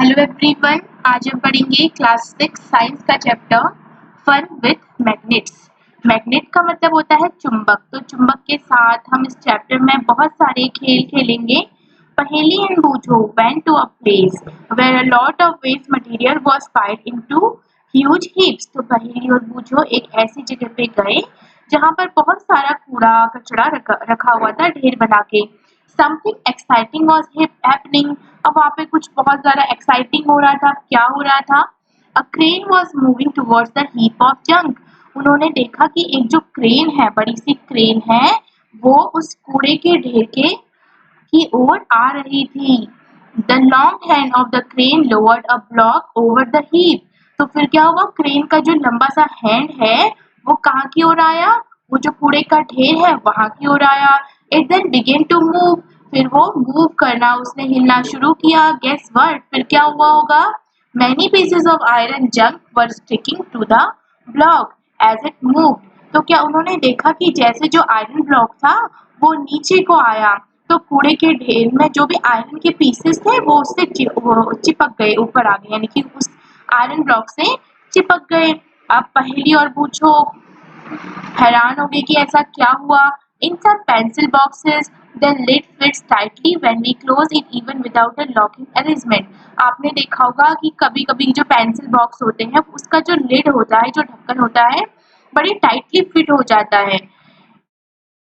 Hello everyone, आज हम पढ़ेंगे क्लास 6 साइंस का chapter fun with magnets. Magnet का मतलब होता है चुंबक। तो चुंबक के साथ हम इस चैप्टर में बहुत सारे खेल खेलेंगे। पहेली एंड बूझो went to a place where a lot of waste material was piled into huge heaps। तो पहेली और बूझो एक ऐसी जगह पे गए जहाँ पर बहुत सारा कूड़ा कचरा रखा हुआ था ढेर बना के। Something exciting was happening. अब वहाँ पे कुछ बहुत ज़्यादा एक्साइटिंग हो रहा था। क्या हो रहा था? A crane was moving towards the heap of junk. उन्होंने देखा कि एक जो क्रेन है, बड़ी सी क्रेन है, वो उस कूड़े के ढेर की ओर आ रही थी। The long hand of the crane lowered a block over the heap. तो फिर क्या हुआ? क्रेन का जो लंबा सा हैंड है वो कहाँ की ओर आया? वो जो कूड़े का ढेर है वहां की ओर आया। It then began to move. फिर वो मूव करना, उसने हिलना शुरू किया। Guess what? फिर क्या हुआ होगा? Many pieces of iron junk were sticking to the block as it move. तो क्या उन्होंने देखा कि जैसे जो आयरन ब्लॉक था वो नीचे को आया, तो कूड़े के ढेर में जो भी आयरन के पीसेस थे वो उससे चिपक गए, ऊपर आ गए, यानी कि उस आयरन ब्लॉक से चिपक गए। अब पहेली और पूछो, हैरान हो गए कि ऐसा क्या हुआ। इन सब pencil boxes the lid fits tightly when we close it even without a locking arrangement. आपने देखा होगा कि कभी कभी जो पेंसिल बॉक्स होते हैं उसका जो लिड होता है, जो ढक्कन होता है, बड़ी टाइटली फिट हो जाता है।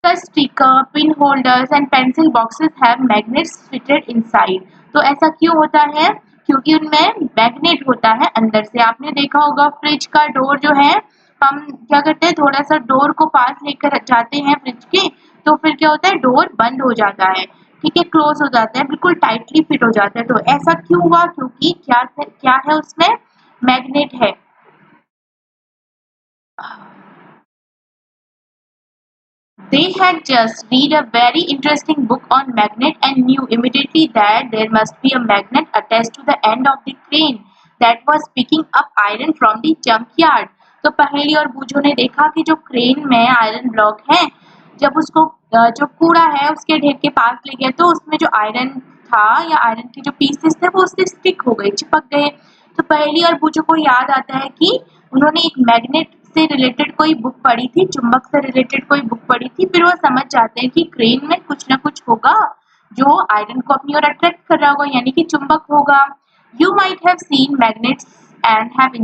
The sticker, pin holders and pencil boxes have magnets fitted inside। तो ऐसा क्यों होता है? क्योंकि उनमें मैग्नेट होता है अंदर से। आपने देखा होगा फ्रिज का डोर जो है, हम क्या करते हैं, थोड़ा सा डोर को पास लेकर जाते हैं फ्रिज के, तो फिर क्या होता है, डोर बंद हो जाता है, ठीक है, क्लोज हो जाता है, बिल्कुल टाइटली फिट हो जाता है। तो ऐसा क्यों हुआ? क्योंकि क्या है उसमें? मैग्नेट है। They had just read a very interesting book on magnet and knew immediately that there must be a magnet attached to the end of the crane that was picking up iron from the junkyard। तो पहेली और बूझो ने देखा कि जो crane में iron block है, जब उसको जो कूड़ा है उसके ढेर के पास ले गया तो उसमें जो आयरन था या आयरन के जो पीसेस थे वो उससे स्टिक हो गए, चिपक गए। तो पहेली और बूझो को याद आता है कि उन्होंने एक मैग्नेट से रिलेटेड कोई बुक पढ़ी थी, चुंबक से रिलेटेड कोई बुक पढ़ी थी। फिर वो समझ जाते हैं कि क्रेन में कुछ ना कुछ होगा जो आयरन को अपनी ओर अट्रैक्ट कर रहा होगा, यानी कि चुंबक होगा। You might have seen magnets and have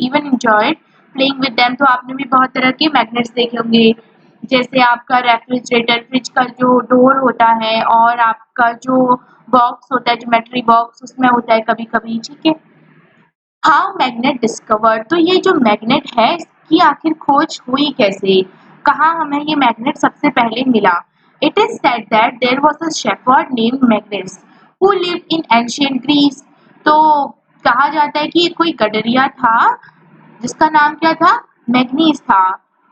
even enjoyed playing with them. तो आपने भी बहुत तरह के मैग्नेट्स देखे होंगे, जैसे आपका रेफ्रिजरेटर, फ्रिज का जो डोर होता है, और आपका जो बॉक्स होता है, ज्योमेट्री बॉक्स, उसमें होता है कभी कभी, ठीक है। How magnet discovered. तो ये जो मैग्नेट है इसकी आखिर खोज हुई कैसे? कहाँ हमें ये मैग्नेट सबसे पहले मिला? It is said that there was a shepherd named Magnes who lived in ancient Greece. तो कहा जाता है कि कोई गडरिया था जिसका नाम क्या था? मैग्नीस था।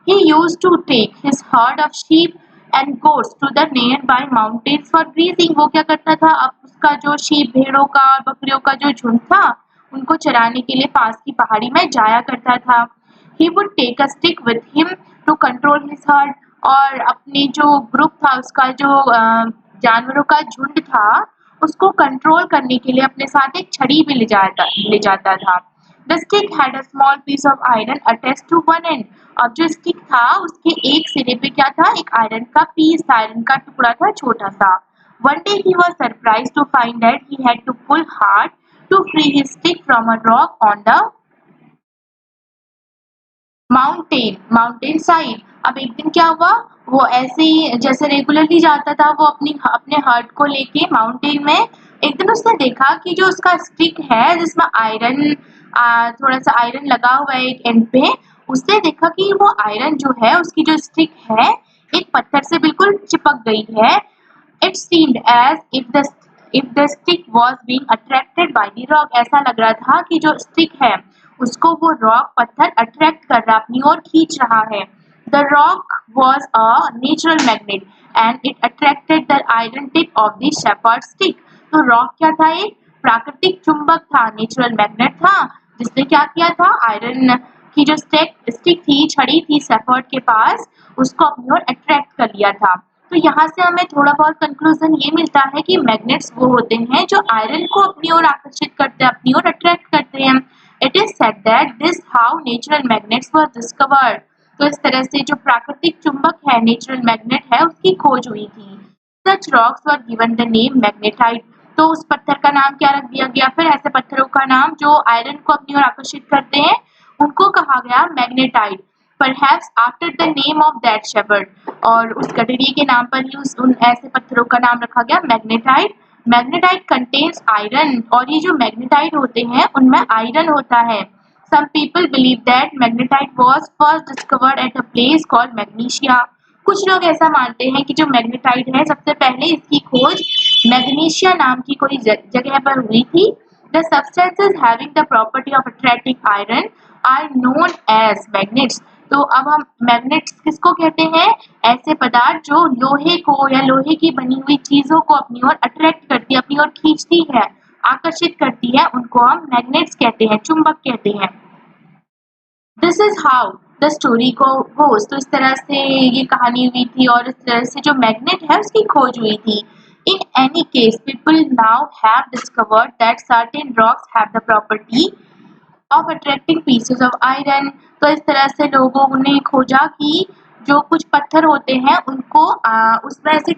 He used to take his herd of sheep and goats to the nearby mountains for grazing। वो क्या करता था? अब उसका जो शीप, भेड़ों का और बकरियों का जो झुंड था, उनको चराने के लिए पास की पहाड़ी में जाया करता था। He would take a stick with him to control his herd। और अपनी जो ग्रुप था, उसका जो जानवरों का झुंड था, उसको कंट्रोल करने के लिए अपने साथ एक छड़ी भी ले जाता था। The stick had a small piece of iron attached to one end। अब जो स्टिक था उसके एक सिरे पे क्या था? एक आयरन का पीस था, आयरन का टुकड़ा था, छोटा सा। One day he was surprised to find that he had to pull hard to free his stick from a rock on the mountain side. अब एक दिन क्या हुआ, वो ऐसे ही जैसे रेगुलरली जाता था, वो अपने हर्ट को लेके माउंटेन में, एक दिन उसने देखा कि जो उसका स्टिक है जिसमें आयरन, थोड़ा सा आयरन लगा हुआ है एक एंड पे, उसने देखा कि वो आयरन जो है, उसकी जो स्टिक है, एक पत्थर से बिल्कुल चिपक गई है। It seemed as if the stick was being attracted by the rock. ऐसा लग रहा था कि जो स्टिक है उसको वो रॉक, पत्थर अट्रैक्ट कर रहा, अपनी ओर खींच रहा है। The rock was a natural magnet and it attracted the iron tip of the shepherd stick. तो रॉक क्या था? एक प्राकृतिक चुंबक था, नेचुरल मैग्नेट था, जिसने क्या किया था? आयरन की जो स्टिक थी, छड़ी थी शेपर्ड के पास, उसको अपनी ओर अट्रैक्ट कर लिया था। तो यहाँ से हमें थोड़ा बहुत कंक्लूजन ये मिलता है कि मैग्नेट्स वो होते हैं जो आयरन को अपनी ओर आकर्षित करते हैं, अपनी ओर अट्रैक्ट करते हैं। It is said that this how natural magnets were discovered. तो इस तरह से जो प्राकृतिक चुंबक है, नेचुरल मैग्नेट है, उसकी खोज हुई थी। Such rocks were given the name magnetite. तो उस पत्थर का नाम क्या रख दिया गया? फिर ऐसे पत्थरों का नाम जो आयरन को अपनी ओर आकर्षित करते हैं उनको कहा गया magnetite. Perhaps after the name of that shepherd. और उस गडरिये के नाम पर ही उन ऐसे पत्थरों का नाम रखा गया मैग्नेटाइट। Magnetite contains iron. और ये जो मैग्नेटाइट होते हैं उनमें आयरन होता है। Some people believe that magnetite was first discovered at a place called Magnesia. कुछ लोग ऐसा मानते हैं कि जो मैग्नेटाइट है सबसे पहले इसकी खोज मैग्नीशिया नाम की कोई जगह पर हुई थी। The substances having the property of attracting iron are known as magnets. तो अब हम मैग्नेट्स किसको कहते हैं? ऐसे पदार्थ जो लोहे को या लोहे की बनी हुई चीजों को अपनी ओर अट्रैक्ट करती है, अपनी ओर खींचती है, आकर्षित करती है, उनको हम मैग्नेट्स कहते हैं, चुंबक कहते हैं। This is how the story goes. तो इस तरह से ये कहानी हुई थी और इस तरह से जो मैग्नेट है उसकी खोज हुई थी। In any case people now have discovered that certain rocks have the property of attracting pieces of iron. तो इस तरह से लोगों ने खोजा कि जो कुछ पत्थर होते हैं उनको उसमें ऐसे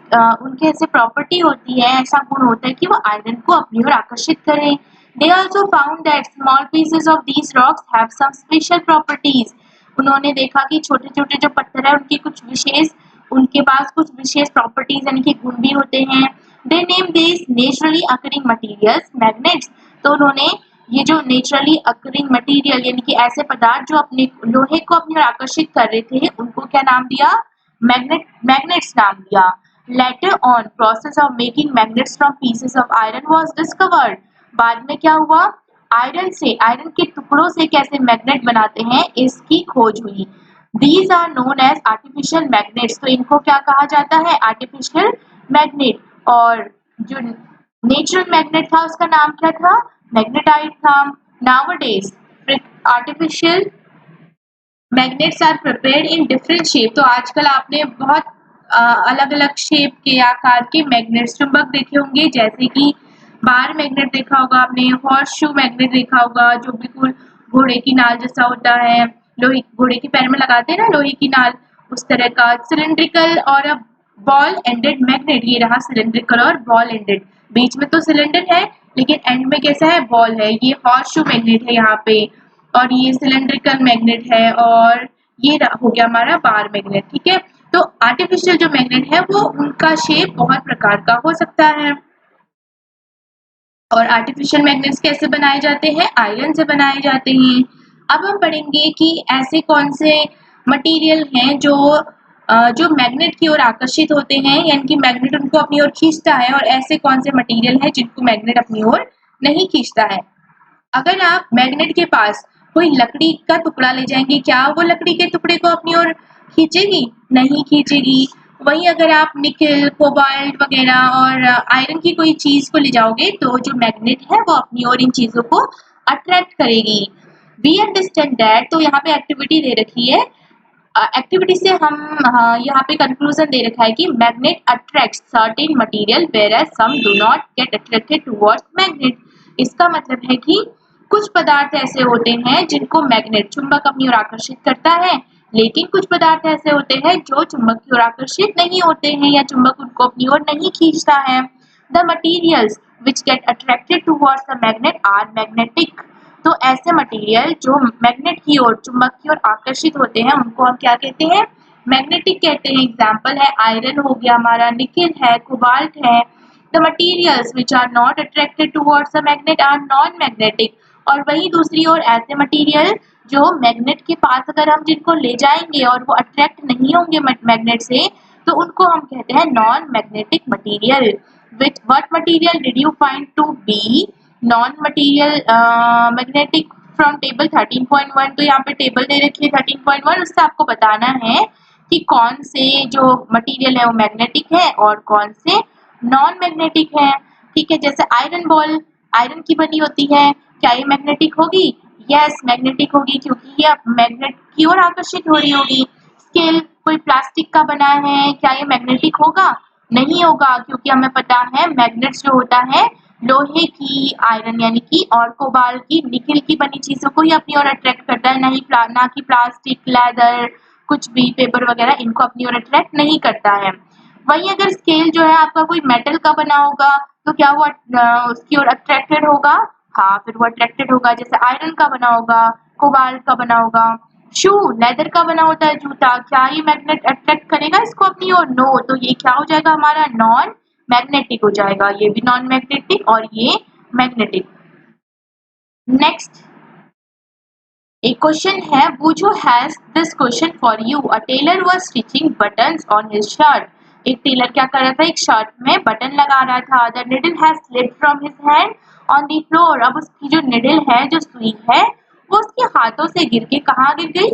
उनके ऐसे प्रॉपर्टी होती है, ऐसा गुण होता है कि वो आयरन को अपनी ओर आकर्षित करें। They also found that small pieces of these rocks have some special properties. उन्होंने देखा कि छोटे-छोटे जो पत्थर है उनके पास कुछ विशेष प्रॉपर्टीज यानी कि गुण भी होते हैं। They named these naturally occurring materials magnets. तो उन्होंने ये जो नेचुरली अकरिंग मटेरियल यानी कि ऐसे पदार्थ जो अपने लोहे को अपनी ओर आकर्षित कर रहे थे उनको क्या नाम दिया? मैग्नेट्स नाम दिया। Later on, process of making magnets from pieces of iron was discovered. बाद में क्या हुआ? आयरन के टुकड़ों से कैसे मैग्नेट बनाते हैं इसकी खोज हुई। These are known as artificial magnets. तो इनको क्या कहा जाता है? Artificial magnet. और जो नेचुरल मैग्नेट था उसका नाम क्या था? मैग्नेटाइट था। Nowadays, artificial magnets are prepared in different shape. तो आजकल आपने बहुत अलग-अलग शेप के आकार के मैग्नेट्स चुंबक देखे होंगे, जैसे कि बार मैग्नेट देखा होगा आपने, हॉर्स शू मैग्नेट देखा होगा जो बिल्कुल घोड़े की नाल जैसा होता है, लोहे घोड़े के पैर में लगाते हैं ना लोहे की नाल, उस तरह का। सिलिंड्रिकल और बॉल एंडेड मैग्नेट, ये रहा सिलिंड्रिकल और बॉल एंडेड। बीच में तो सिलेंडर है लेकिन एंड में कैसा है? बॉल है। ये हॉर्स शू मैग्नेट है यहाँ पे, और ये सिलिंड्रिकल मैग्नेट है, और ये हो गया हमारा बार मैग्नेट। ठीक है, तो आर्टिफिशियल जो मैग्नेट है वो उनका शेप बहुत प्रकार का हो सकता है। और आर्टिफिशियल मैग्नेट्स कैसे बनाए जाते हैं? आयरन से बनाए जाते हैं। अब हम पढ़ेंगे कि ऐसे कौन से मटेरियल हैं जो मैग्नेट की ओर आकर्षित होते हैं, यानी कि मैग्नेट उनको अपनी ओर खींचता है, और ऐसे कौन से मटेरियल हैं जिनको मैग्नेट अपनी ओर नहीं खींचता है। अगर आप मैग्नेट के पास कोई लकड़ी का टुकड़ा ले जाएंगे, क्या वो लकड़ी के टुकड़े को अपनी ओर खींचेगी? नहीं खींचेगी। वहीं अगर आप निकेल, कोबाल्ट वगैरह और आयरन की कोई चीज को ले जाओगे तो जो मैग्नेट है वो अपनी ओर इन चीजों को अट्रैक्ट करेगी। We understand that. तो यहाँ पे एक्टिविटी दे रखी है। एक्टिविटी से हम यहाँ पे कंक्लूजन दे रखा है कि magnet attracts certain material whereas some do not get attracted towards magnet. इसका मतलब है कि कुछ पदार्थ ऐसे होते हैं जिनको मैग्नेट चुंबक अपनी ओर आकर्षित करता है, लेकिन कुछ पदार्थ ऐसे होते हैं जो चुंबक की ओर आकर्षित नहीं होते हैं या चुंबक उनको अपनी ओर नहीं खींचता है। The materials which get attracted towards the magnet are magnetic. तो ऐसे मटेरियल जो मैग्नेट की ओर, चुंबक की ओर आकर्षित होते हैं उनको हम क्या कहते हैं? मैग्नेटिक कहते हैं। एग्जाम्पल है आयरन हो गया हमारा, निकेल है, कोबाल्ट है। The materials which are not attracted towards the magnet are non magnetic. और वहीं दूसरी ओर ऐसे मटेरियल जो मैग्नेट के पास अगर हम जिनको ले जाएंगे और वो अट्रैक्ट नहीं होंगे मैग्नेट से, तो उनको हम कहते हैं non magnetic material. Which what material did you find to be non material magnetic from table 13.1। तो यहाँ पे टेबल दे रखी है 13.1, उससे आपको बताना है कि कौन से जो मटेरियल है वो मैग्नेटिक है और कौन से नॉन मैग्नेटिक है। ठीक है, जैसे आयरन बॉल आयरन की बनी होती है, क्या ये मैग्नेटिक होगी? यस, मैग्नेटिक होगी क्योंकि ये मैग्नेट की ओर आकर्षित हो रही होगी। स्केल कोई प्लास्टिक का बना है, क्या ये मैग्नेटिक होगा? नहीं होगा, क्योंकि हमें पता है मैग्नेट्स जो होता है लोहे की, आयरन यानी कि और कोबाल्ट की, निकेल की बनी चीजों को ही अपनी ओर अट्रैक्ट करता है, ना कि प्लास्टिक, लेदर, कुछ भी पेपर वगैरह इनको अपनी ओर अट्रैक्ट नहीं करता है। वहीं अगर स्केल जो है आपका कोई मेटल का बना होगा तो क्या वो उसकी ओर अट्रैक्टेड होगा? हाँ, फिर वो अट्रैक्टेड होगा। जैसे आयरन का बना होगा, कोबाल्ट का बना होगा। शू लेदर का बना होता है जूता, क्या ये मैग्नेट अट्रैक्ट करेगा इसको अपनी ओर? नो, तो ये क्या हो जाएगा हमारा? नॉन मैग्नेटिक हो जाएगा। ये भी नॉन मैग्नेटिक और ये मैग्नेटिक। नेक्स्ट एक क्वेश्चन है, Buju has this question for you. A tailor was stitching buttons on his shirt. एक टेलर क्या कर रहा था? एक शर्ट में बटन लगा रहा था। The needle has slipped from his hand on the floor. अब उसकी जो निडल है, जो सुई है, वो उसके हाथों से गिर के कहाँ गिर गई?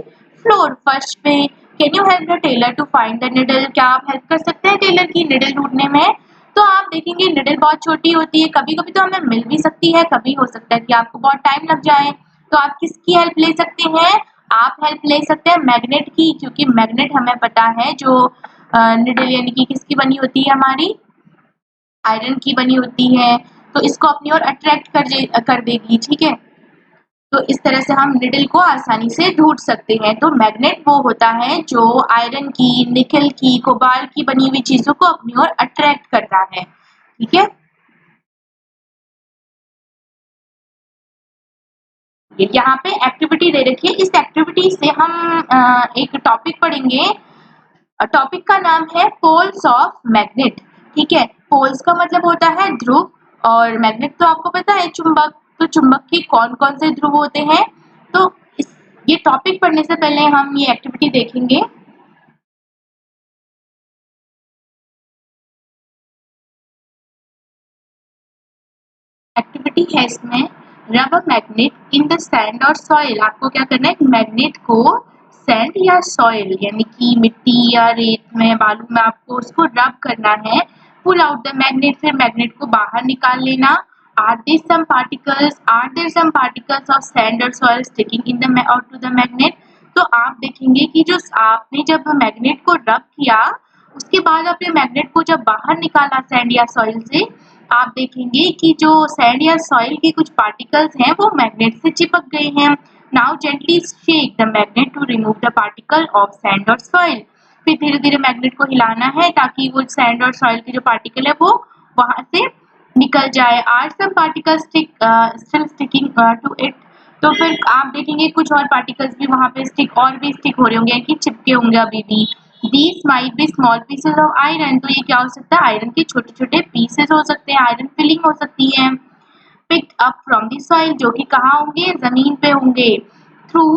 फ्लोर, फर्श पे। Can you help the tailor to find the needle? क्या आप हेल्प कर सकते हैं टेलर की निडल ढूंढने में? तो आप देखेंगे निडल बहुत छोटी होती है, कभी कभी तो हमें मिल भी सकती है, कभी हो सकता है कि आपको बहुत टाइम लग जाए। तो आप किसकी हेल्प ले सकते हैं? आप हेल्प ले सकते हैं मैग्नेट की, क्योंकि मैग्नेट हमें पता है जो निडल यानी कि किसकी बनी होती है, हमारी आयरन की बनी होती है, तो इसको अपनी ओर अट्रैक्ट कर देगी। ठीक है, तो इस तरह से हम निडल को आसानी से ढूंढ सकते हैं। तो मैग्नेट वो होता है जो आयरन की, निकेल की, कोबाल्ट की बनी हुई चीजों को अपनी ओर अट्रैक्ट करता है। ठीक है, यहाँ पे एक्टिविटी दे रखी है। इस एक्टिविटी से हम एक टॉपिक पढ़ेंगे। टॉपिक का नाम है पोल्स ऑफ मैग्नेट। ठीक है, पोल्स का मतलब होता है ध्रुव और मैग्नेट तो आपको पता है चुंबक। तो चुंबक के कौन कौन से ध्रुव होते हैं? तो ये टॉपिक पढ़ने से पहले हम ये एक्टिविटी देखेंगे। एक्टिविटी है इसमें, रब a magnet in the sand और सॉइल। आपको क्या करना है? मैग्नेट को सैंड या सॉइल यानी कि मिट्टी या रेत में, बालू में आपको उसको रब करना है। पुल आउट द मैग्नेट, फिर मैग्नेट को बाहर निकाल लेना। Are there some particles of sand और soil sticking in the out to the magnet? तो आप देखेंगे कि जो आपने जब मैग्नेट को रब किया, उसके बाद आपने मैग्नेट को जब बाहर निकाला सैंड या सॉइल से, आप देखेंगे कि जो सैंड या सॉइल के कुछ पार्टिकल्स हैं वो मैग्नेट से चिपक गए हैं। Now gently shake the magnet to remove the particle of sand और सॉइल। फिर धीरे धीरे मैग्नेट को हिलाना है ताकि वो सैंड और सॉइल के जो पार्टिकल है वो वहां से निकल जाए। Are some particle still sticking to it? तो फिर आप देखेंगे कुछ और पार्टिकल्स भी वहां पे स्टिक हो रहे होंगे कि चिपके होंगे अभी भी। These might be small pieces of iron. तो ये क्या हो सकता है? आयरन के छोटे छोटे पीसेस हो सकते हैं, आयरन फिलिंग हो सकती है। Picked up from the soil, जो कि कहाँ होंगे? जमीन पे होंगे। Through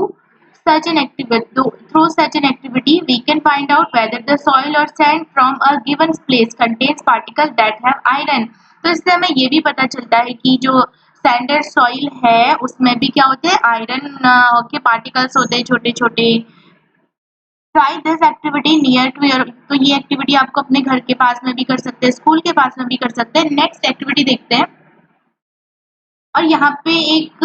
through such an activity, we can find out whether the soil or sand from a given place contains particles that have iron. तो इससे हमें ये भी पता चलता है कि जो सैंड और सॉइल है उसमें भी क्या होते हैं? आयरन के पार्टिकल्स होते हैं छोटे छोटे। Try this activity near to your. तो ये एक्टिविटी आपको अपने घर के पास में भी कर सकते हैं, स्कूल के पास में भी कर सकते हैं। नेक्स्ट एक्टिविटी देखते हैं। और यहाँ पे एक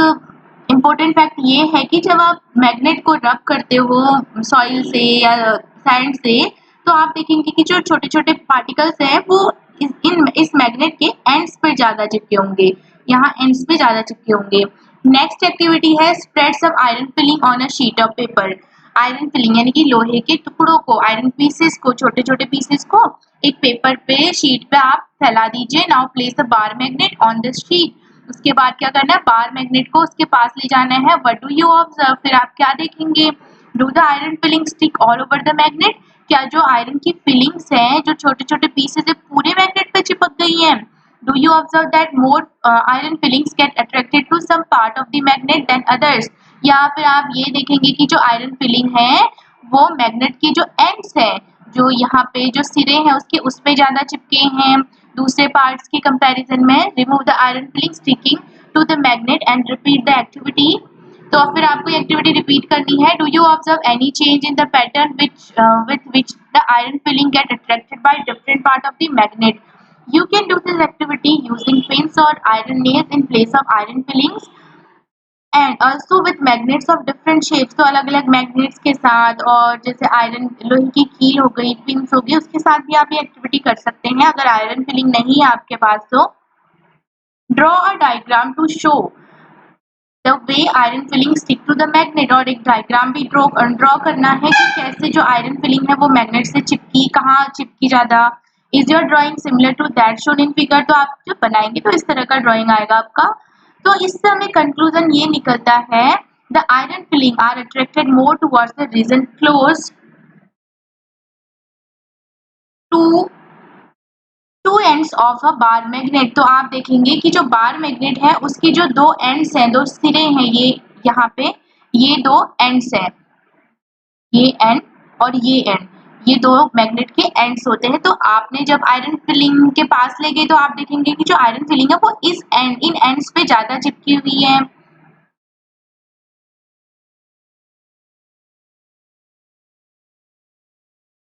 इम्पोर्टेंट फैक्ट ये है कि जब आप मैग्नेट को रब करते हो सॉइल से या सैंड से, तो आप देखेंगे कि जो छोटे छोटे पार्टिकल्स हैं वो इस मैग्नेट के एंड्स पर ज्यादा चिपके होंगे, यहाँ एंड्स पे ज्यादा चिपके होंगे। नेक्स्ट एक्टिविटी है spread some iron filing on a sheet of paper. Iron filing यानी कि लोहे के टुकड़ों को, आयरन पीसेस को, छोटे छोटे पीसेस को एक पेपर पे, शीट पे आप फैला दीजिए। Now place the bar magnet on the sheet. उसके बाद क्या करना है? बार मैग्नेट को उसके पास ले जाना है। What do you observe? फिर आप क्या देखेंगे? Do the iron filing stick all over the magnet? क्या जो आयरन की फिलिंग्स हैं, जो छोटे छोटे पीसेस है, पूरे मैग्नेट पे चिपक गई हैं? Do you observe that more iron filings get attracted to some part of the magnet than others? या फिर आप ये देखेंगे कि जो आयरन फिलिंग है वो मैग्नेट के जो एंड्स है, जो यहाँ पे जो सिरे हैं उसके, उस पे ज्यादा चिपके हैं दूसरे पार्ट्स के कंपैरिजन में। Remove the iron filing sticking to the magnet and repeat the activity. तो फिर आपको एक्टिविटी रिपीट करनी है। Do you observe any change in the pattern with which the iron filling get attracted by different part of the magnet? You can do this activity using pins or iron nails in place of iron fillings. And also with magnets of different shapes, तो अलग अलग magnets के साथ, और जैसे iron लोहे की कील हो गई, पिंस हो गई, उसके साथ भी आप ये एक्टिविटी कर सकते हैं। अगर आयरन फिलिंग नहीं है आपके पास तो draw a diagram to show the way iron filing stick to the magnet, और एक डायग्राम भी ड्रॉ करना है कि कैसे जो आयरन फिलिंग है वो मैग्नेट से चिपकी, कहाँ चिपकी ज्यादा। Is your drawing similar to that shown in figure, तो आप जब बनाएंगे तो इस तरह का ड्राइंग आएगा आपका। तो इससे हमें कंक्लूजन ये निकलता है, the iron filing are attracted more towards the region close to two ends of a bar magnet. तो आप देखेंगे कि जो बार मैग्नेट है उसकी जो दो एंड्स हैं, दो सिरे हैं, ये यहाँ पे ये दो एंड्स हैं, ये एंड और ये एंड, ये दो मैग्नेट के एंड्स होते हैं। तो आपने जब आयरन फिलिंग के पास ले गए तो आप देखेंगे कि जो आयरन फिलिंग है वो इस एंड, इन एंड्स पे ज्यादा चिपकी हुई है।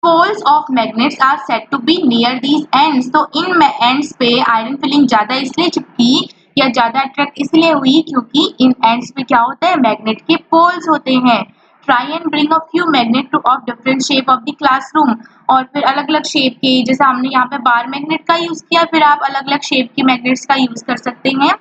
Poles of magnets are said to be near these ends, तो इन एंड्स पे आयरन फिलिंग ज्यादा इसलिए चिपकी या ज्यादा अट्रैक्ट इसलिए हुई क्योंकि इन एंड्स पे क्या होता है, मैग्नेट के पोल्स होते हैं। Try and bring a few magnet two of different shape of the classroom, और फिर अलग अलग शेप के, जैसे हमने यहाँ पे बार मैग्नेट का यूज किया, फिर आप अलग अलग शेप के मैग्नेट्स का यूज कर सकते हैं।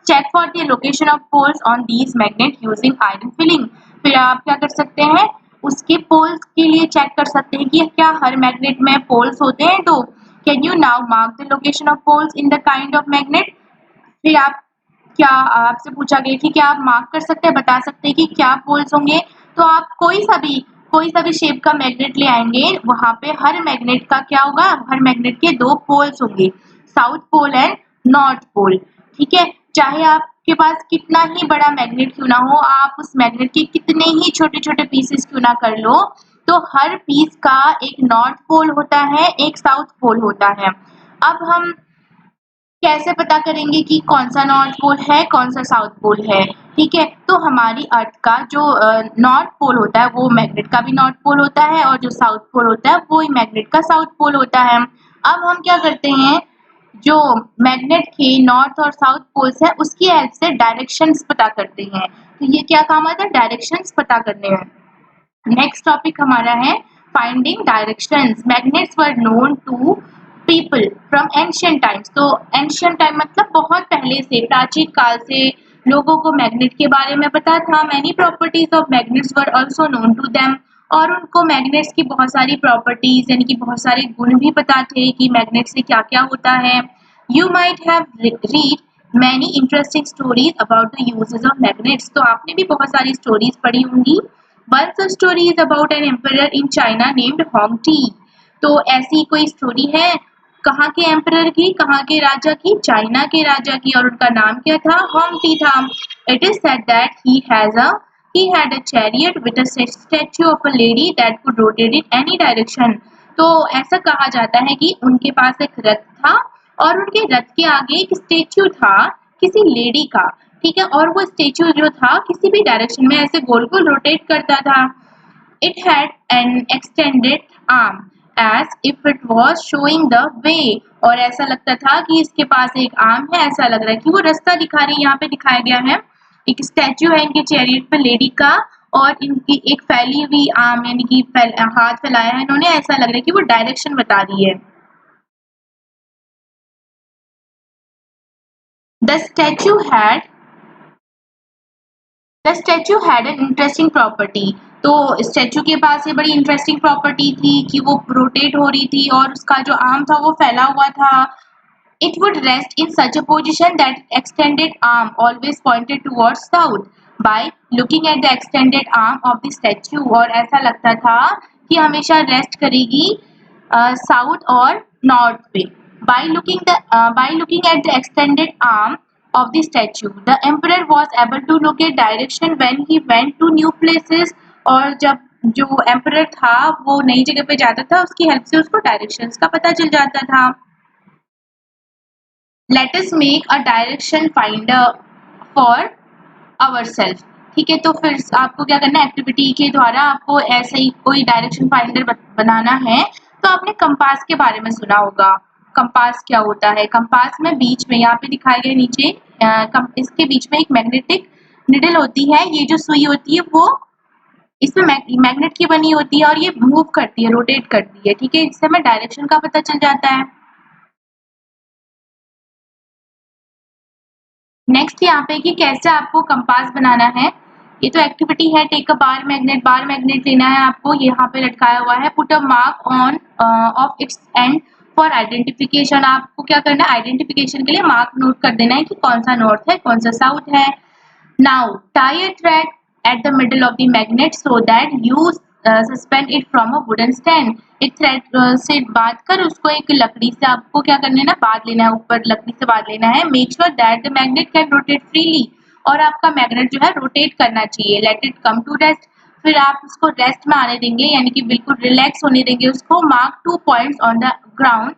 Check for the location of poles on these magnet using iron filing, फिर आप क्या कर सकते हैं, उसके पोल्स के लिए चेक कर सकते हैं कि क्या हर मैग्नेट में पोल्स होते हैं। तो can you now mark the location of poles in the kind of magnet, फिर आप क्या, आपसे पूछा गया कि क्या आप मार्क कर सकते हैं, बता सकते हैं कि क्या पोल्स होंगे। तो आप कोई सा भी शेप का मैग्नेट ले आएंगे, वहां पे हर मैग्नेट का क्या होगा, हर मैग्नेट के दो पोल्स होंगे, south pole and north pole. ठीक है, चाहे आपके पास कितना ही बड़ा मैग्नेट क्यों ना हो, आप उस मैग्नेट के कितने ही छोटे छोटे पीसेस क्यों ना कर लो, तो हर पीस का एक नॉर्थ पोल होता है, एक साउथ पोल होता है। अब हम कैसे पता करेंगे कि कौन सा नॉर्थ पोल है, कौन सा साउथ पोल है। ठीक है, तो हमारी अर्थ का जो नॉर्थ पोल होता है वो मैग्नेट का भी नॉर्थ पोल होता है, और जो साउथ पोल होता है वो ही मैग्नेट का साउथ पोल होता है। अब हम क्या करते हैं, जो मैग्नेट के नॉर्थ और साउथ पोल्स है उसकी हेल्प से डायरेक्शंस पता करते हैं। तो ये क्या काम आता है, डायरेक्शंस पता करने में। नेक्स्ट टॉपिक हमारा है finding directions. Magnets were known to people from ancient times, तो एंशियंट टाइम मतलब बहुत पहले से, प्राचीन काल से लोगों को मैग्नेट के बारे में पता था। Many properties of magnets were also known to them, और उनको मैग्नेट्स की बहुत सारी प्रॉपर्टीज यानी कि बहुत सारे गुण भी पता थे कि मैग्नेट से क्या क्या होता है। You might have read many interesting stories about the uses of magnets, तो आपने भी बहुत सारी स्टोरीज पढ़ी होंगी। One such story is about an emperor in China named Hong Ti, तो ऐसी कोई स्टोरी है कहाँ के एम्परर की, कहाँ के राजा की, चाइना के राजा की, और उनका नाम क्या था, होंग टी था। It is said that he had a chariot with a statue of a lady that could rotate in any direction, तो ऐसा कहा जाता है कि उनके पास एक रथ था और उनके रथ के आगे एक स्टेच्यू था किसी लेडी का। ठीक है, और वो स्टेच्यू जो था किसी भी डायरेक्शन में ऐसे गोल गोल रोटेट करता था। It had an extended arm as if it was showing the way, और ऐसा लगता था कि इसके पास एक आर्म है, ऐसा लग रहा है कि वो रास्ता दिखा रही है। यहाँ पे दिखाया गया है एक स्टैचू है इनके चैरियट पे लेडी का, और इनकी एक फैली हुई आर्म यानी कि हाथ फैलाया है इन्होंने, ऐसा लग रहा है कि वो डायरेक्शन बता रही है। The statue had The statue had an interesting property, तो स्टैचू के पास ये बड़ी इंटरेस्टिंग प्रॉपर्टी थी कि वो रोटेट हो रही थी और उसका जो आर्म था वो फैला हुआ था। It would rest in such a position that extended arm always pointed towards south. By looking at the extended arm of the statue, और ऐसा लगता था कि हमेशा रेस्ट करेगी साउथ और नॉर्थ पे। By looking at the extended arm of the statue, the emperor was able to locate direction when he went to new places, और जब जो एम्परर था वो नई जगह पे जाता था उसकी हेल्प से उसको डायरेक्शंस का पता चल जाता था। Let us make a direction finder for ourselves। ठीक है, तो फिर आपको क्या करना है, एक्टिविटी के द्वारा आपको ऐसे ही कोई डायरेक्शन फाइंडर बनाना है। तो आपने कंपास के बारे में सुना होगा। कंपास क्या होता है, कंपास में बीच में यहाँ पे दिखाए गए नीचे इसके बीच में एक मैग्नेटिक निडल होती है, ये जो सुई होती है वो इसमें मैग्नेट की बनी होती है और ये मूव करती है, रोटेट करती है, ठीक है। इससे हमें डायरेक्शन का पता चल जाता है। नेक्स्ट यहाँ पे कि कैसे आपको कंपास बनाना है। ये तो एक्टिविटी है, टेक अ बार मैग्नेट लेना है आपको, यहाँ पे लटकाया हुआ है। Put a mark on of its and for identification. आपको क्या करना है, आइडेंटिफिकेशन के लिए मार्क नोट कर देना है कि कौन सा नॉर्थ है, कौन सा साउथ है। Now tie a thread at the middle of the magnet so that you suspend it from a wooden stand. एक थ्रेड से बांध कर उसको एक लकड़ी से आपको क्या करना है ना, बांध लेना है, ऊपर लकड़ी से बांध लेना है। Make sure that the magnet can rotate freely. और आपका मैग्नेट जो है रोटेट करना चाहिए। Let it come to rest. फिर आप उसको रेस्ट में आने देंगे, यानी कि बिल्कुल रिलैक्स होने देंगे उसको। Mark 2 points on the ground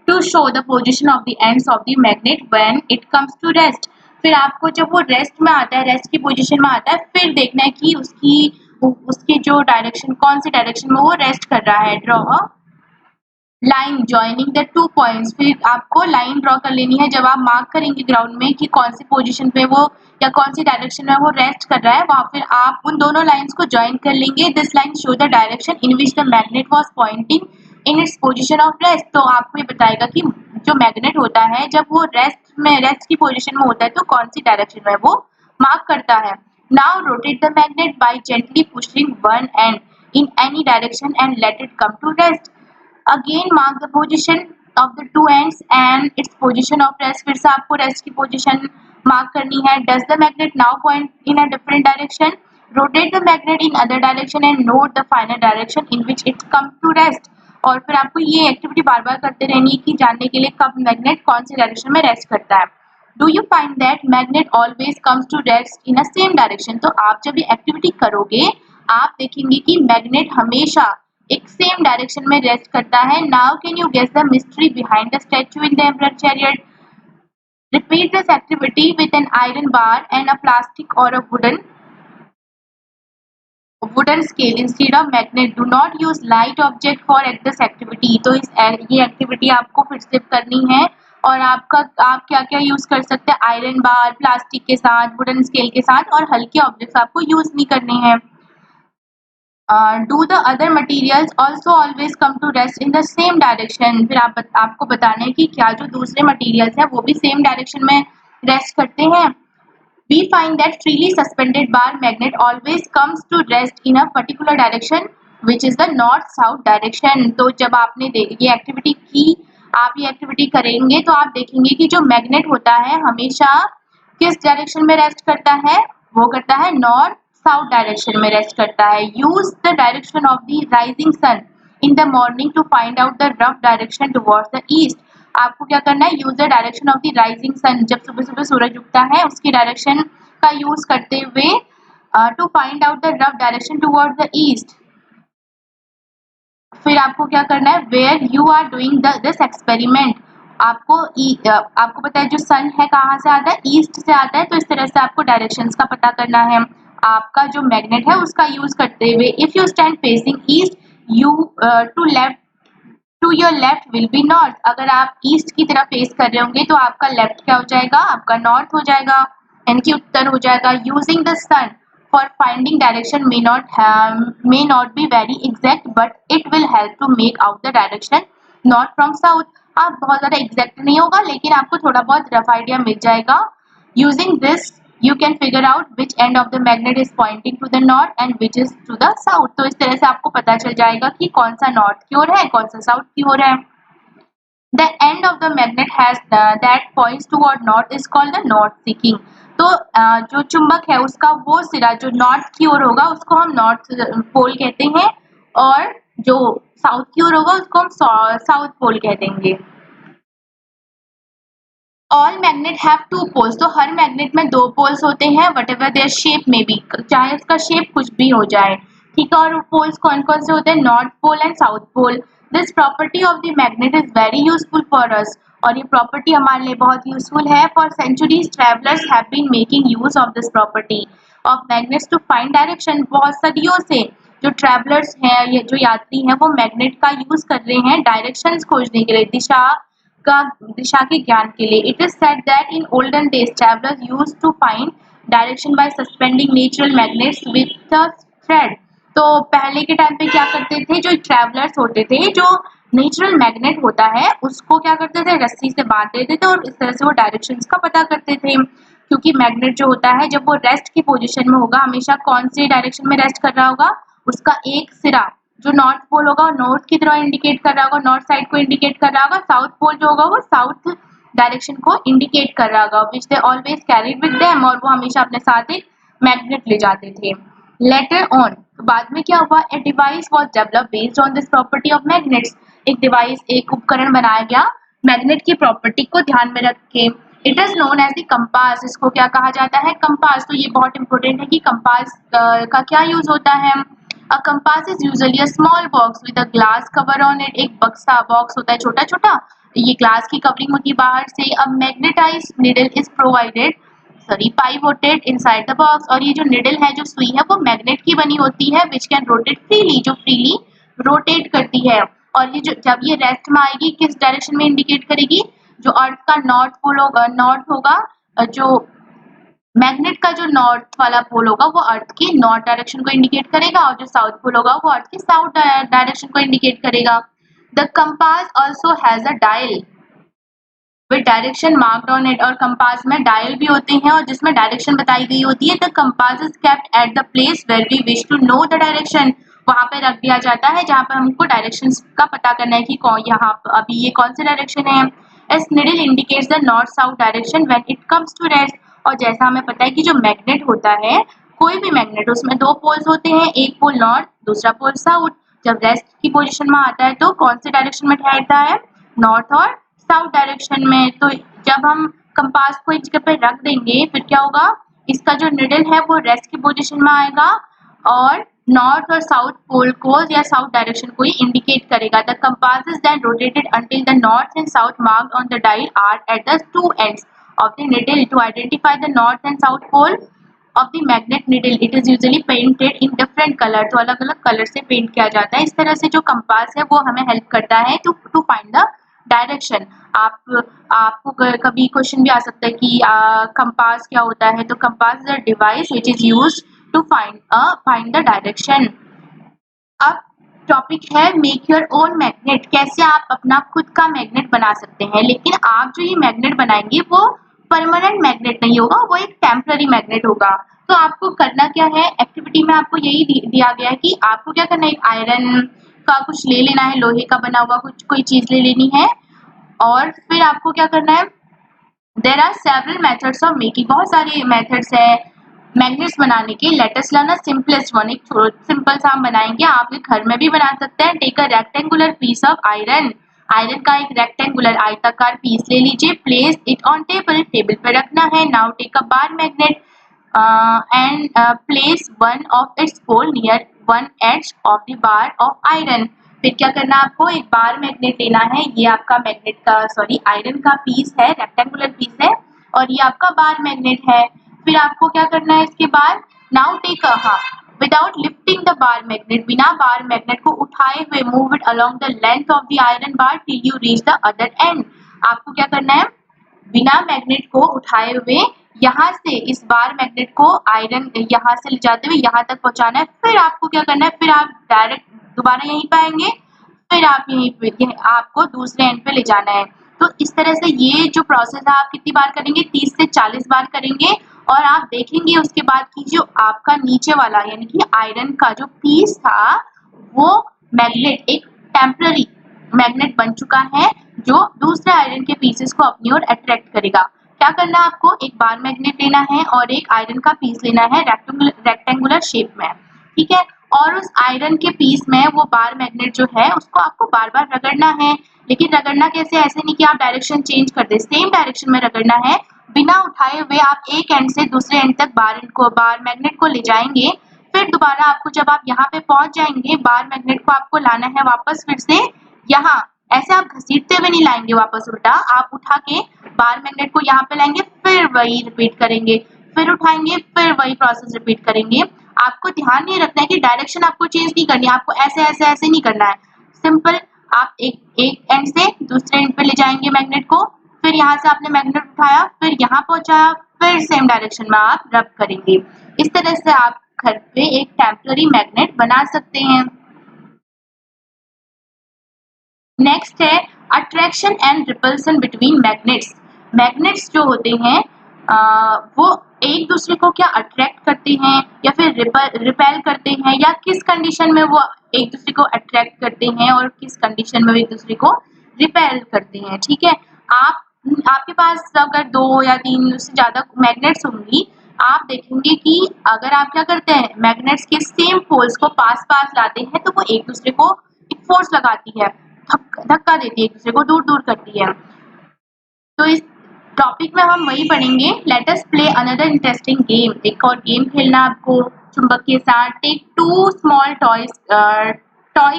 to show the position of the ends of the magnet when it comes to rest. फिर आपको जब वो रेस्ट में आता है, रेस्ट की पोजीशन में आता है, फिर देखना है कि उसकी जो डायरेक्शन, कौन सी डायरेक्शन में वो रेस्ट कर रहा है। Draw a line joining the 2 points. फिर आपको लाइन ड्रॉ कर लेनी है जब आप मार्क करेंगे ग्राउंड में कि कौन सी पोजीशन पे वो या कौन सी डायरेक्शन में वो रेस्ट कर रहा है, वहां फिर आप उन दोनों लाइंस को ज्वाइन कर लेंगे। This line show the direction in which the magnet was pointing in its position of rest. तो आपको ये बताएगा कि जो मैग्नेट होता है जब वो रेस्ट की पोजीशन में होता है तो कौन सी डायरेक्शन में वो मार्क करता है। Now rotate the magnet by gently pushing one end in any direction and let it come to rest. Again mark the position of the two ends and its position of rest. फिर से आपको rest की position mark करनी है। Does the magnet now point in a different direction? Rotate the magnet in other direction and note the final direction in which it comes to rest. और फिर आपको ये एक्टिविटी बार बार करते रहनी है कि जानने के लिए कब मैग्नेट कौन सी डायरेक्शन में रेस्ट करता है। Do you find that magnet always comes to rest in a same direction? तो आप जब ये एक्टिविटी करोगे आप देखेंगे कि मैग्नेट हमेशा एक सेम डायरेक्शन में रेस्ट करता है। Now can you guess the mystery behind the statue in the emperor chariot. Repeat this activity with an iron bar and a plastic और a wooden scale instead of magnet. Do not use light object for this activity. तो ये activity आपको फिर से करनी है और आप क्या क्या यूज कर सकते हैं, आयरन बार, प्लास्टिक के साथ, वुडन स्केल के साथ, और हल्के ऑब्जेक्ट्स आपको यूज नहीं करने हैं। Do the other materials also always come to rest in the same direction? फिर आपको बताना है कि क्या जो दूसरे मटेरियल्स हैं वो भी सेम डायरेक्शन में रेस्ट करते हैं। We find that freely suspended bar magnet always comes to rest in a particular direction which is the north south direction. तो जब आपने ये एक्टिविटी की, आप ये एक्टिविटी करेंगे तो आप देखेंगे कि जो मैग्नेट होता है हमेशा किस डायरेक्शन में रेस्ट करता है, वो करता है नॉर्थ साउथ डायरेक्शन में रेस्ट करता है। Use the direction of the rising sun in the morning to find out the rough direction towards the east. आपको क्या करना है, use the direction of the rising sun, जब सुबह सुबह सूरज उगता है उसकी डायरेक्शन का यूज करते हुए to find out the rough direction towards the east. फिर आपको क्या करना है, where you are doing this experiment, आपको पता है जो सन है कहाँ से आता है, ईस्ट से आता है। तो इस तरह से आपको डायरेक्शंस का पता करना है आपका जो मैग्नेट है उसका यूज करते हुए। If you stand facing east you to your left will be north. अगर आप ईस्ट की तरफ फेस कर रहे होंगे तो आपका लेफ्ट क्या हो जाएगा, आपका नॉर्थ हो जाएगा, यानी कि उत्तर हो जाएगा। Using the sun for finding direction may not be very exact but it will help to make out the direction north from south. आप बहुत ज़्यादा एग्जैक्ट नहीं होगा लेकिन आपको थोड़ा बहुत रफ आइडिया मिल जाएगा। Using this you can figure out which end of the magnet is pointing to the north and which is to the south. तो इस तरह से आपको पता चल जाएगा कि कौन सा नॉर्थ की ओर है, कौन सा साउथ की ओर है। The end of the magnet has that points toward north is called the north seeking. तो जो चुंबक है उसका वो सिरा जो नॉर्थ की ओर होगा उसको हम नॉर्थ पोल कहते हैं और जो साउथ की ओर होगा उसको हम साउथ पोल कह देंगे। All magnet have two poles. तो हर मैग्नेट में दो पोल्स होते हैं, वट एवर देयर शेप में भी, चाहे उसका शेप कुछ भी हो जाए, ठीक है। और पोल्स कौन कौन से होते हैं, north pole and south pole. This property of the magnet is very useful for us. और ये प्रॉपर्टी हमारे लिए बहुत यूजफुल है। For centuries travellers have been making use of this property of magnets to find direction. बहुत सदियों से जो ट्रेवलर्स हैं, ये जो यात्री हैं, वो मैग्नेट का यूज कर रहे हैं डायरेक्शंस खोजने के लिए, दिशा के ज्ञान के लिए। It is said that in olden days travellers used to find direction by suspending natural magnets with a thread. तो पहले के टाइम पे क्या करते थे, जो ट्रैवलर्स होते थे, जो नेचुरल मैग्नेट होता है उसको क्या करते थे, रस्सी से बांध देते थे और इस तरह से वो डायरेक्शंस का पता करते थे। क्योंकि मैग्नेट जो होता है जब वो रेस्ट की पोजीशन में होगा, हमेशा कौन से डायरेक्शन में रेस्ट कर रहा होगा, उसका एक सिरा जो नॉर्थ पोल होगा नॉर्थ की तरह इंडिकेट कर रहा होगा, नॉर्थ साइड को इंडिकेट कर रहा होगा, साउथ पोल जो होगा वो साउथ डायरेक्शन को इंडिकेट कर रहा होगा, which they always carried with them, और वो हमेशा अपने साथ एक मैग्नेट ले जाते थे। लेटर ऑन, बाद में क्या हुआ, a device was developed based on this property of magnets. एक डिवाइस, एक उपकरण बनाया गया मैग्नेट की प्रॉपर्टी को ध्यान में रख के। It is known as the compass. इसको क्या कहा जाता है, कंपास। तो ये बहुत इंपॉर्टेंट है कि कंपास का क्या यूज होता है। A compass is usually a small box with a glass cover on it. एक बक्सा बॉक्स होता है छोटा छोटा, ये ग्लास की कवरिंग होती है बाहर से। A magnetised needle is provided pivoted inside the box। और ये जो निडल है, जो सुई है, वो मैग्नेट की बनी होती है which can rotate freely, जो फ्रीली रोटेट करती है। और ये जो जब ये रेस्ट में आएगी किस डायरेक्शन में इंडिकेट करेगी, जो अर्थ का नॉर्थ पोल होगा, नॉर्थ होगा, जो मैग्नेट का जो नॉर्थ वाला पोल होगा वो अर्थ की नॉर्थ डायरेक्शन को इंडिकेट करेगा, और जो साउथ पोल होगा वो अर्थ की साउथ डायरेक्शन को इंडिकेट करेगा। The compass also has a dial with direction marked on it. और कंपास में डायल भी होते हैं और जिसमें डायरेक्शन बताई गई होती है। The compass is kept at the place where we wish to know the direction. वहां पे रख दिया जाता है जहां पर हमको डायरेक्शन का पता करना है कि कौन यहाँ अभी ये कौन सी डायरेक्शन है। As needle indicates the north south direction when it comes to rest. और जैसा हमें पता है कि जो मैग्नेट होता है, कोई भी मैग्नेट, उसमें दो पोल्स होते हैं, एक पोल नॉर्थ, दूसरा पोल साउथ। जब रेस्ट की पोजीशन में आता है तो कौन से डायरेक्शन में ठहरता है, नॉर्थ और साउथ डायरेक्शन में। तो जब हम कंपास को एक जगह पे रख देंगे फिर क्या होगा, इसका जो निडल है वो रेस्ट की पोजीशन में आएगा और नॉर्थ और साउथ पोल को या साउथ डायरेक्शन को ही इंडिकेट करेगा। The compass is then rotated until the north and south marked on the dial are at the two ends of the needle to identify the north and south pole of the magnet needle. It is usually painted in different colour. तो अलग अलग colour से paint किया जाता है। इस तरह से जो कंपास है वो हमें हेल्प करता है टू फाइंड द डायरेक्शन। आपको कभी क्वेश्चन भी आ सकता है कि कंपास क्या होता है। तो compass is a device which is used to find the direction. अब टॉपिक है मेक योर ओन मैग्नेट। कैसे आप अपना खुद का मैग्नेट बना सकते हैं। लेकिन आप जो ये मैग्नेट बनाएंगे वो परमानेंट मैग्नेट नहीं होगा, वो एक टेम्पररी मैग्नेट होगा। तो आपको करना क्या है, एक्टिविटी में आपको यही दिया गया है कि आपको क्या करना है, एक आयरन का कुछ ले लेना है, लोहे का बना हुआ कुछ कोई चीज ले लेनी है। और फिर आपको क्या करना है, there are several methods of making. बहुत सारे मेथड्स है मैग्नेट्स बनाने के। Let us learn a simplest one. एक सिंपल सा हम बनाएंगे, आप ये घर में भी बना सकते हैं। Take a rectangular piece of iron. Iron का एक रेक्टेंगुलर आयताकार पीस ले लीजिए। Place it on table. Table पर रखना है। Now take a bar magnet and place one of its pole near one edge of the bar of iron. फिर क्या करना है, आपको एक बार मैग्नेट लेना है। ये आपका मैग्नेट का आयरन का पीस है, रेक्टेंगुलर पीस है, और ये आपका बार मैग्नेट है। फिर आपको क्या करना है इसके बाद, now take without lifting the bar magnet. बिना बार मैग्नेट को उठाए हुए move it along the length of the iron bar till you reach the other end. आपको क्या करना है, बिना मैग्नेट को उठाए हुए यहाँ से इस बार मैग्नेट को आयरन यहाँ से ले जाते हुए यहाँ तक पहुंचाना है। फिर आपको क्या करना है, फिर आप डायरेक्ट दोबारा यहीं पे आएंगे, फिर आप यहीं पे आपको दूसरे एंड पे ले जाना है। तो इस तरह से ये जो प्रोसेस है आप कितनी बार करेंगे, 30 से 40 बार करेंगे। और आप देखेंगे उसके बाद कि जो आपका नीचे वाला यानी कि आयरन का जो पीस था वो मैग्नेट एक टेम्पररी मैग्नेट बन चुका है, जो दूसरे आयरन के पीसेस को अपनी ओर अट्रैक्ट करेगा। क्या करना है, आपको एक बार मैग्नेट लेना है और एक आयरन का पीस लेना है रेक्टेंगुलर शेप में, ठीक है। और उस आयरन के पीस में वो बार मैग्नेट जो है उसको आपको बार बार रगड़ना है। लेकिन रगड़ना कैसे, ऐसे नहीं कि आप डायरेक्शन चेंज कर दे, सेम डायरेक्शन में रगड़ना है। बिना उठाए हुए आप एक एंड से दूसरे एंड तक बार मैग्नेट को ले जाएंगे। फिर दोबारा आपको जब आप यहाँ पे पहुंच जाएंगे, बार मैग्नेट को आपको लाना है वापस फिर से यहाँ। ऐसे आप घसीटते हुए नहीं लाएंगे वापस, उल्टा आप उठा के बार मैग्नेट को यहाँ पे लाएंगे, फिर वही रिपीट करेंगे, फिर उठाएंगे, फिर वही प्रोसेस रिपीट करेंगे। आपको ध्यान नहीं रखना है कि डायरेक्शन आपको चेंज नहीं करनी है, आपको ऐसे ऐसे ऐसे नहीं करना है। सिंपल आप एक एंड से दूसरे एंड पे ले जाएंगे मैग्नेट को, फिर यहाँ से आपने मैग्नेट उठाया, फिर यहाँ पहुंचाया, फिर सेम डायरेक्शन में आप रब करेंगे। इस तरह से आप घर पे एक टेम्पररी मैग्नेट बना सकते हैं। नेक्स्ट है attraction and repulsion between magnets. Magnets जो होते हैं वो एक दूसरे को क्या अट्रैक्ट करते हैं या फिर रिपेल करते हैं, या किस कंडीशन में वो एक दूसरे को अट्रैक्ट करते हैं और किस कंडीशन में वो एक दूसरे को रिपेल करते हैं। ठीक है, आपके पास अगर 2 या 3 से ज्यादा मैग्नेट्स होंगी, आप देखेंगे कि अगर आप क्या करते हैं मैग्नेट्स के सेम पोल्स को पास पास लाते हैं तो वो एक दूसरे को एक फोर्स लगाती है, धक्का देती है, एक दूसरे को दूर दूर करती है। तो इस टॉपिक में हम वही पढ़ेंगे। Let us play another interesting game. एक और गेम खेलना आपको चुंबक के साथ। Take 2 small toy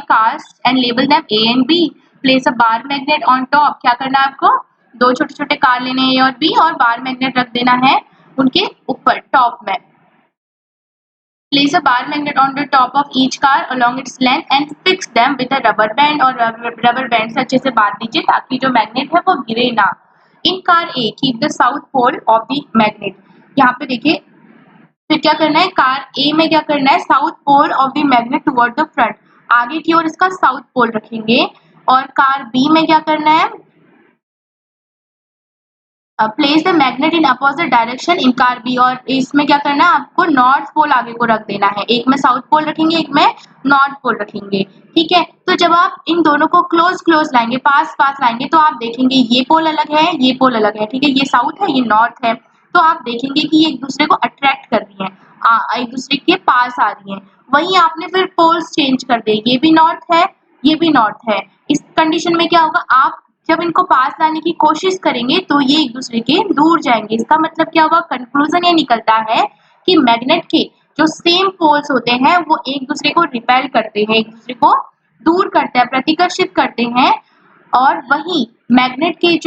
cars and label them A and B. Place a bar magnet on top. क्या करना है आपको, 2 छोटे छोटे कार लेने हैं ए और बी और बार मैग्नेट रख देना है उनके ऊपर टॉप में। Place a bar magnet on the top of each car along its length and fix them with a rubber band, और rubber band से अच्छे से बांध दीजिए ताकि जो मैग्नेट है वो गिरे ना। In car A, keep the south pole of the magnet। यहाँ पे देखिए फिर क्या करना है, कार A में क्या करना है, south pole of the magnet toward the front, आगे की ओर इसका साउथ पोल रखेंगे। और कार B में क्या करना है, place the magnet in opposite direction in car B, और इसमें क्या करना है आपको नॉर्थ पोल आगे को रख देना है। एक में साउथ पोल रखेंगे, एक में नॉर्थ पोल रखेंगे। ठीक है, तो जब आप इन दोनों को क्लोज क्लोज लाएंगे, पास पास लाएंगे, तो आप देखेंगे ये पोल अलग है, ये पोल अलग है। ठीक है, ये साउथ है, ये नॉर्थ है, तो आप देखेंगे कि ये एक दूसरे को अट्रैक्ट कर रही है, एक दूसरे के पास आ रही है। वहीं आपने फिर पोल्स चेंज कर दिए, ये भी नॉर्थ है, ये भी नॉर्थ है। इस कंडीशन में क्या होगा, आप जब इनको पास लाने की कोशिश करेंगे तो ये एक दूसरे के दूर जाएंगे। इसका मतलब क्या होगा, कंक्लूजन ये निकलता है कि मैग्नेट के जो सेम पोल्स होते हैं वो एक दूसरे को रिपेल करते हैं, एक दूसरे को दूर करते हैं, प्रतिकर्षित करते हैं। और वही मैग्नेट के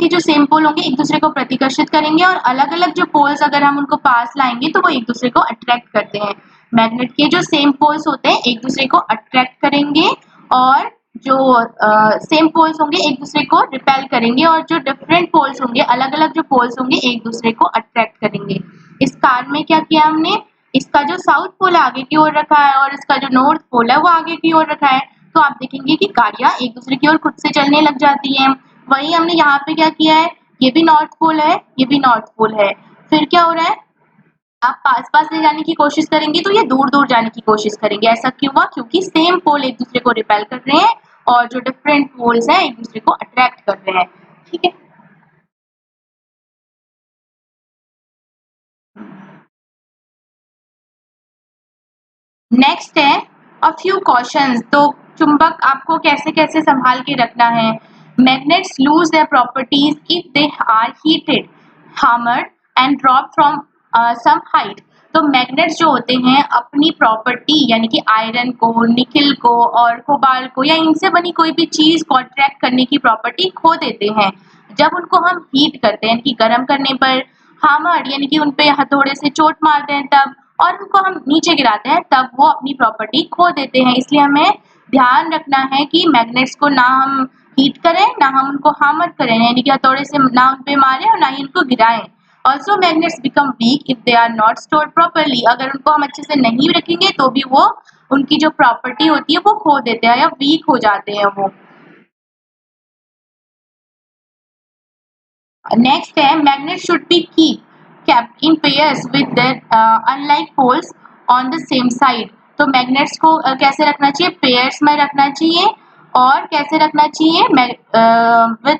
जो सेम पोल होंगे एक दूसरे को प्रतिकर्षित करेंगे, और अलग अलग जो पोल्स अगर हम उनको पास लाएंगे तो वो एक दूसरे को अट्रैक्ट करते हैं। मैग्नेट के जो सेम पोल्स होते हैं एक दूसरे को अट्रैक्ट करेंगे, और जो सेम पोल्स होंगे एक दूसरे को रिपेल करेंगे, और जो डिफरेंट पोल्स होंगे, अलग अलग जो पोल्स होंगे एक दूसरे को अट्रैक्ट करेंगे। इस कार में क्या किया हमने, इसका जो साउथ पोल आगे की ओर रखा है और इसका जो नॉर्थ पोल है वो आगे की ओर रखा है, तो आप देखेंगे कि गाड़ियां एक दूसरे की ओर खुद से चलने लग जाती हैं। वही हमने यहाँ पे क्या किया है, ये भी नॉर्थ पोल है, ये भी नॉर्थ पोल है। फिर क्या हो रहा है, आप पास पास ले जाने की कोशिश करेंगे तो ये दूर दूर जाने की कोशिश करेंगे। ऐसा क्यों हुआ, क्योंकि सेम पोल एक दूसरे को रिपेल कर रहे हैं और जो डिफरेंट पोल्स हैं एक दूसरे को अट्रैक्ट कर रहे हैं। ठीक है, नेक्स्ट है अ फ्यू कॉशंस। तो चुंबक आपको कैसे कैसे संभाल के रखना है। Magnets lose their properties if they are heated, hammered and drop from some height. तो मैग्नेट्स जो होते हैं अपनी प्रॉपर्टी यानी कि आयरन को, निकिल को और कोबाल्ट को या इनसे बनी कोई भी चीज को अट्रैक्ट करने की प्रॉपर्टी खो देते हैं जब उनको हम हीट करते हैं, यानी कि गर्म करने पर, hammered यानी कि उनपे हथौड़े से चोट मारते हैं तब, और उनको हम नीचे गिराते हैं तब वो अपनी प्रॉपर्टी खो देते हैं। इसलिए हमें ध्यान रखना है कि मैग्नेट्स को ना हम हीट करें, ना हम उनको हार्म करें, यानी कि हथौड़े से ना उन पे मारें और ना ही उनको गिराएं। Also magnets become weak if they are not stored properly. अगर उनको हम अच्छे से नहीं रखेंगे तो भी वो उनकी जो प्रॉपर्टी होती है वो खो देते हैं या वीक हो जाते हैं वो। नेक्स्ट है magnet should be kept in pairs with their unlike poles on the same side। तो मैग्नेट्स को कैसे रखना चाहिए, पेयर्स में रखना चाहिए, और कैसे रखना चाहिए, with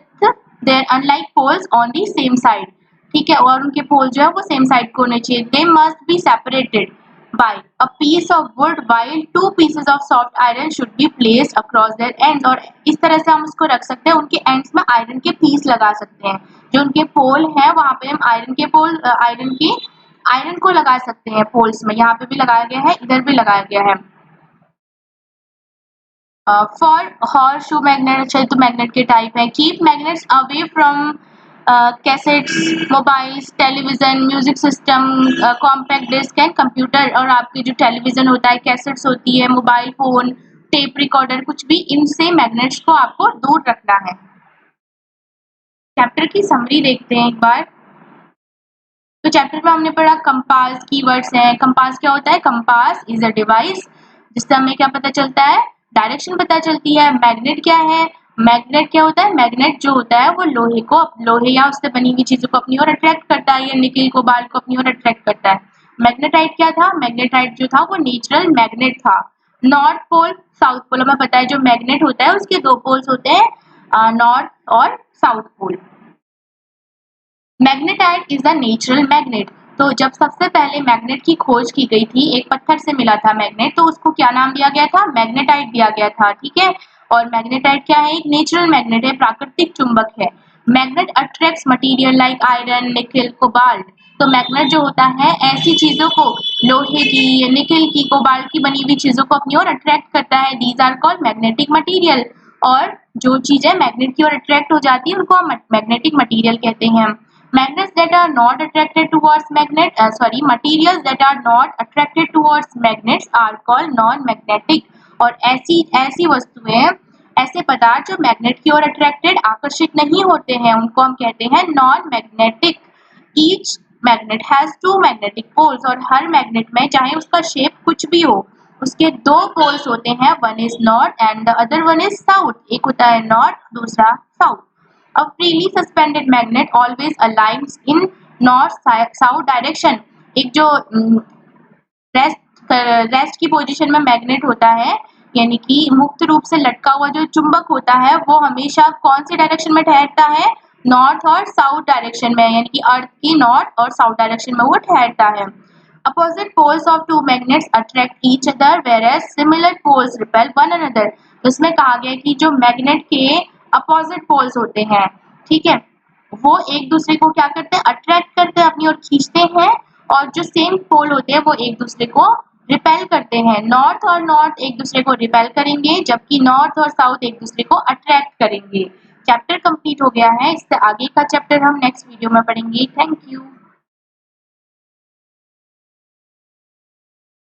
their unlike poles on the same side. ठीक है, और उनके पोल जो है वो सेम साइड को होने चाहिए। They must be separated by a piece of wood while 2 pieces of soft iron should be placed across their ends। और इस तरह से हम उसको रख सकते हैं, उनके एंड्स में आयरन के पीस लगा सकते हैं। जो उनके पोल है वहां पे हम आयरन को लगा सकते हैं पोल्स में। यहाँ पे भी लगाया गया है, इधर भी लगाया गया है। फॉर हॉर्स शू मैग्नेट, अच्छा तो मैग्नेट के टाइप है। Keep magnets away from cassettes, mobiles, television, music system, compact disc and computer. और आपके जो टेलीविजन होता है, कैसेट्स होती है, मोबाइल फोन, टेप रिकॉर्डर, कुछ भी, इनसे मैग्नेट्स को आपको दूर रखना है। चैप्टर की समरी देखते हैं एक बार। तो चैप्टर में हमने पढ़ा कंपास, कीवर्ड्स हैं। कंपास क्या होता है? कंपास इज अ डिवाइस जिससे हमें क्या पता चलता है? डायरेक्शन पता चलती है। मैग्नेट क्या है? मैग्नेट क्या होता है? मैग्नेट जो होता है वो लोहे या उससे बनी हुई चीजों को अपनी ओर अट्रैक्ट करता है, या निकल कोबाल्ट को अपनी ओर अट्रैक्ट करता है। मैग्नेटाइट क्या था? मैग्नेटाइट जो था वो नेचुरल मैग्नेट था। नॉर्थ पोल, साउथ पोल, हमें पता है जो मैग्नेट होता है उसके दो पोल्स होते हैं, नॉर्थ और south pole. Magnetite is a natural magnet. तो जब सबसे पहले मैग्नेट की खोज की गई थी, एक पत्थर से मिला था मैग्नेट, तो उसको क्या नाम दिया गया था? मैग्नेटाइट दिया गया था, ठीक है। और मैग्नेटाइट क्या है? एक नेचुरल मैग्नेट है, प्राकृतिक चुंबक है। Magnet attracts material like iron, निकल, कोबाल्ट। तो मैग्नेट जो होता है ऐसी चीजों को, लोहे की, निकल की, कोबाल्ट की बनी हुई चीजों को अपनी ओर अट्रैक्ट करता है। These are called magnetic material. और जो चीजें मैग्नेट की ओर अट्रैक्ट हो जाती है उनको हम मैग्नेटिक मटीरियल कहते हैं। Materials that are not attracted towards magnets are called non-magnetic। और ऐसी वस्तुएं, ऐसे पदार्थ जो मैग्नेट की ओर अट्रैक्टेड, आकर्षित नहीं होते हैं, उनको हम कहते हैं non magnetic. Each magnet has two magnetic poles. और हर मैग्नेट में, चाहे उसका शेप कुछ भी हो, उसके दो पोल्स होते हैं। One is north and the other one is south. एक होता है नॉर्थ, दूसरा south. A freely suspended magnet always aligns in north-south direction। एक जो रेस्ट की पोजीशन में मैग्नेट होता है, यानी कि मुक्त रूप से लटका हुआ जो चुंबक होता है, वो हमेशा कौन सी डायरेक्शन में ठहरता है? नॉर्थ और साउथ डायरेक्शन में, यानी कि अर्थ की नॉर्थ और साउथ डायरेक्शन में वो ठहरता है। Opposite poles of two magnets attract each other whereas similar poles repel one another। तो इसमें कहा गया है कि जो मैग्नेट के अपोजिट पोल्स होते हैं, ठीक है, वो एक दूसरे को क्या करते हैं? अट्रैक्ट करते हैं, अपनी ओर खींचते हैं। और जो सेम पोल होते हैं वो एक दूसरे को रिपेल करते हैं। नॉर्थ और नॉर्थ एक दूसरे को रिपेल करेंगे, जबकि नॉर्थ और साउथ एक दूसरे को अट्रैक्ट करेंगे। चैप्टर कंप्लीट हो गया है। इससे आगे का चैप्टर हम नेक्स्ट वीडियो में पढ़ेंगे। Thank you.